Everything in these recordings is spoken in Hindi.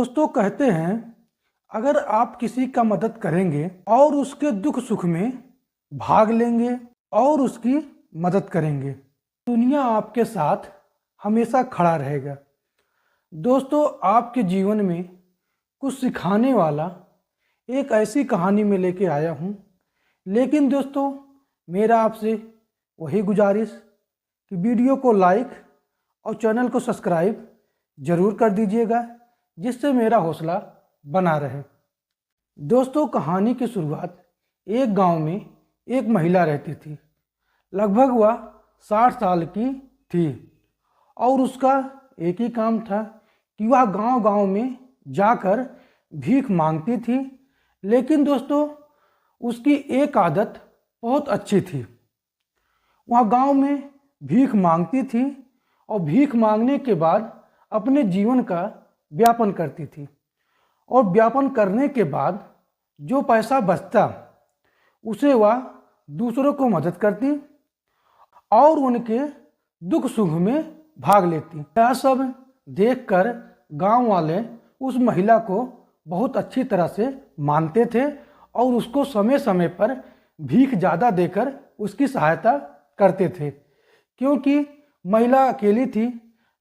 दोस्तों कहते हैं अगर आप किसी का मदद करेंगे और उसके दुख सुख में भाग लेंगे और उसकी मदद करेंगे, दुनिया आपके साथ हमेशा खड़ा रहेगा। दोस्तों आपके जीवन में कुछ सिखाने वाला एक ऐसी कहानी में लेके आया हूँ। लेकिन दोस्तों मेरा आपसे वही गुजारिश कि वीडियो को लाइक और चैनल को सब्सक्राइब ज़रूर कर दीजिएगा, जिससे मेरा हौसला बना रहे। दोस्तों कहानी की शुरुआत एक गांव में एक महिला रहती थी। लगभग वह 60 साल की थी और उसका एक ही काम था कि वह गांव-गांव में जाकर भीख मांगती थी। लेकिन दोस्तों उसकी एक आदत बहुत अच्छी थी। वह गांव में भीख मांगती थी और भीख मांगने के बाद अपने जीवन का व्यापन करती थी और व्यापन करने के बाद जो पैसा बचता उसे वह दूसरों को मदद करती और उनके दुख सुख में भाग लेती। यह सब देखकर गांव वाले उस महिला को बहुत अच्छी तरह से मानते थे और उसको समय समय पर भीख ज़्यादा देकर उसकी सहायता करते थे, क्योंकि महिला अकेली थी,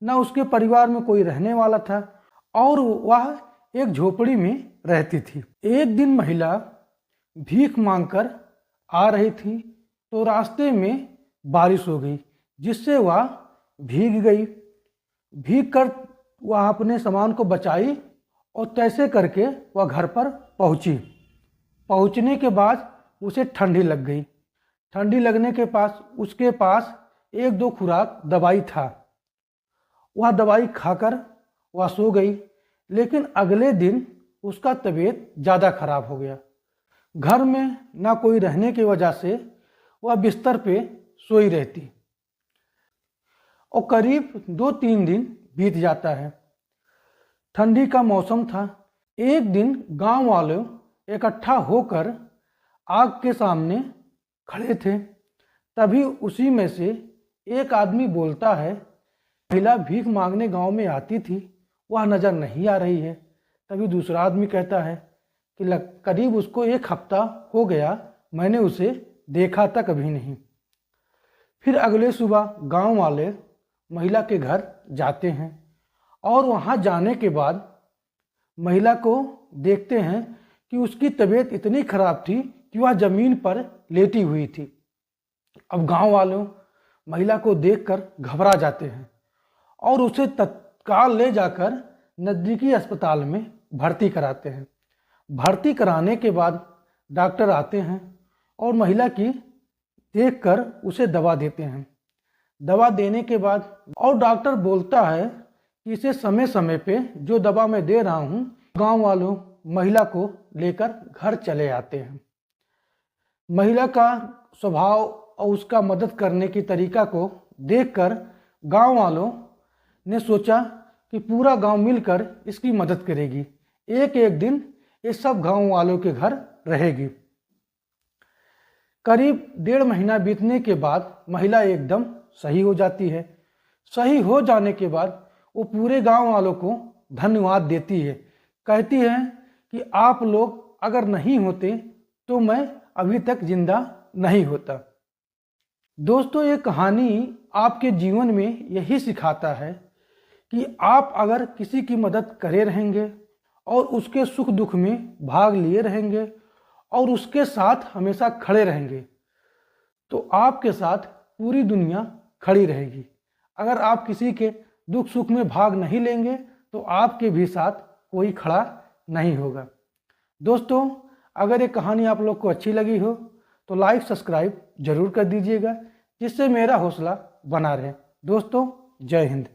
ना उसके परिवार में कोई रहने वाला था और वह एक झोपड़ी में रहती थी। एक दिन महिला भीख मांगकर आ रही थी तो रास्ते में बारिश हो गई, जिससे वह भीग गई। भीग कर वह अपने सामान को बचाई और तैसे करके वह घर पर पहुंची। पहुंचने के बाद उसे ठंडी लग गई। ठंडी लगने के पास उसके पास एक दो खुराक दवाई था। वह दवाई खाकर वह सो गई। लेकिन अगले दिन उसका तबीयत ज़्यादा खराब हो गया। घर में ना कोई रहने की वजह से वह बिस्तर पे सोई रहती और करीब 2-3 दिन बीत जाता है। ठंडी का मौसम था। एक दिन गांव वाले इकट्ठा होकर आग के सामने खड़े थे। तभी उसी में से एक आदमी बोलता है, महिला भीख मांगने गांव में आती थी, वह नज़र नहीं आ रही है। तभी दूसरा आदमी कहता है कि करीब उसको 1 हफ्ता हो गया, मैंने उसे देखा था कभी नहीं। फिर अगले सुबह गांव वाले महिला के घर जाते हैं और वहां जाने के बाद महिला को देखते हैं कि उसकी तबीयत इतनी खराब थी कि वह ज़मीन पर लेटी हुई थी। अब गांव वालों महिला को देखकर घबरा जाते हैं और उसे तत्काल ले जाकर नज़दीकी अस्पताल में भर्ती कराते हैं। भर्ती कराने के बाद डॉक्टर आते हैं और महिला की देखकर उसे दवा देते हैं। दवा देने के बाद और डॉक्टर बोलता है कि इसे समय समय पे जो दवा मैं दे रहा हूँ, गांव वालों महिला को लेकर घर चले आते हैं। महिला का स्वभाव और उसका मदद करने की तरीका को देखकर गांव वालों ने सोचा कि पूरा गांव मिलकर इसकी मदद करेगी। एक एक दिन ये सब गांव वालों के घर रहेगी। करीब 1.5 महीना बीतने के बाद महिला एकदम सही हो जाती है। सही हो जाने के बाद वो पूरे गांव वालों को धन्यवाद देती है। कहती है कि आप लोग अगर नहीं होते तो मैं अभी तक जिंदा नहीं होता। दोस्तों ये कहानी आपके जीवन में यही सिखाता है कि आप अगर किसी की मदद करे रहेंगे और उसके सुख दुख में भाग लिए रहेंगे और उसके साथ हमेशा खड़े रहेंगे तो आपके साथ पूरी दुनिया खड़ी रहेगी। अगर आप किसी के दुख सुख में भाग नहीं लेंगे तो आपके भी साथ कोई खड़ा नहीं होगा। दोस्तों अगर ये कहानी आप लोग को अच्छी लगी हो तो लाइक सब्सक्राइब जरूर कर दीजिएगा, जिससे मेरा हौसला बना रहे। दोस्तों जय हिंद।